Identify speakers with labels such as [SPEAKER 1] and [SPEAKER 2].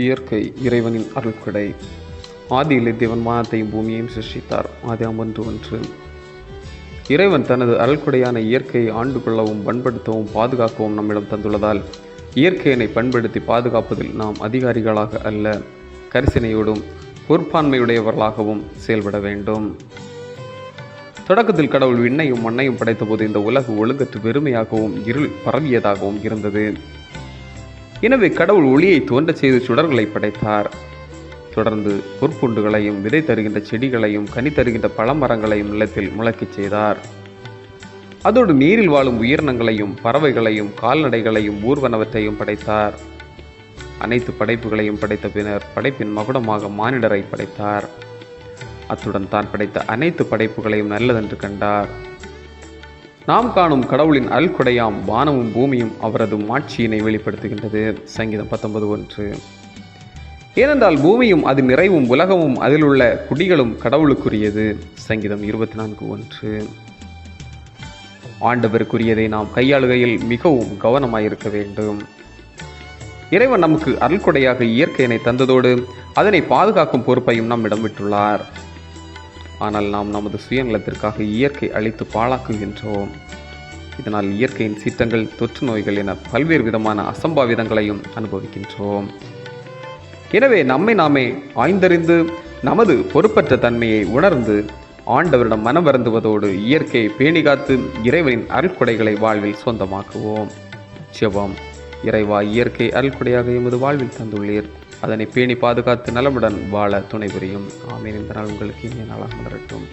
[SPEAKER 1] இயற்கை இறைவனின் அருள்கொடை. ஆதியிலே தேவன் வானத்தையும் பூமியையும் சிருஷ்டித்தார். ஆதியாகமம் 1:1. இறைவன் தனது அருள்கொடையான இயற்கையை ஆண்டு கொள்ளவும் பண்படுத்தவும் பாதுகாக்கவும் நம்மிடம் தந்துள்ளதால் இயற்கையினை பண்படுத்தி பாதுகாப்பதில் நாம் அதிகாரிகளாக அல்ல, கரிசனையோடும் பொறுப்பாண்மையுடையவர்களாகவும் செயல்பட வேண்டும். தொடக்கத்தில் கடவுள் விண்ணையும் மண்ணையும் படைத்தபோது இந்த உலகு ஒழுங்கற்று வெறுமையாகவும் இருள் பரவியதாகவும் இருந்தது. எனவே கடவுள் ஒளியை தோன்றச் செய்து சுடர்களை படைத்தார். தொடர்ந்து பொற்புண்டுகளையும் விதை தருகின்ற செடிகளையும் கனி தருகின்ற பழமரங்களையும் நிலத்தில் முளைக்கச் செய்தார். அதோடு நீரில் வாழும் உயிரினங்களையும் பறவைகளையும் கால்நடைகளையும் ஊர்வனவற்றையும் படைத்தார். அனைத்து படைப்புகளையும் படைத்த பின்னர் படைப்பின் மகுடமாக மானிடரை படைத்தார். அத்துடன் தான் படைத்த அனைத்து படைப்புகளையும் நல்லதென்று கண்டார். நாம் காணும் கடவுளின் அருள்கொடையாம் வானமும் பூமியும் அவரது மாட்சியினை வெளிப்படுத்துகின்றது. சங்கீதம் 19:1. ஏனென்றால் பூமியும் அதன் நிறைவும் உலகமும் அதில் உள்ள குடிகளும் கடவுளுக்குரியது. சங்கீதம் 24:1. ஆண்டவருக்குரியதை நாம் கையாளுகையில் மிகவும் கவனமாயிருக்க வேண்டும். இறைவன் நமக்கு அருள்கொடையாக இயற்கையினை தந்ததோடு அதனை பாதுகாக்கும் பொறுப்பையும் நம்மிடம் விட்டுள்ளார். ஆனால் நாம் நமது சுயநலத்திற்காக இயற்கை அழித்து பாழாக்குகின்றோம். இதனால் இயற்கையின் சீற்றங்கள், தொற்று நோய்கள் என பல்வேறு விதமான அசம்பாவிதங்களையும் அனுபவிக்கின்றோம். எனவே நம்மை நாமே ஆய்ந்தறிந்து நமது பொறுப்பற்ற தன்மையை உணர்ந்து ஆண்டவரிடம் மனம் வருந்துவதோடு இயற்கையை பேணிகாத்து இறைவனின் அருள்கொடைகளை வாழ்வில் சொந்தமாக்குவோம். ஜெபம். இறைவா, இயற்கை அருள்கொடையாக எமது வாழ்வில் தந்துள்ளீர். அதனை பேணி பாதுகாத்து நலமுடன் வாழ துணை புரியும். ஆமென். இந்த நாள் உங்களுக்கு இனிய நாளாக மலரட்டும்.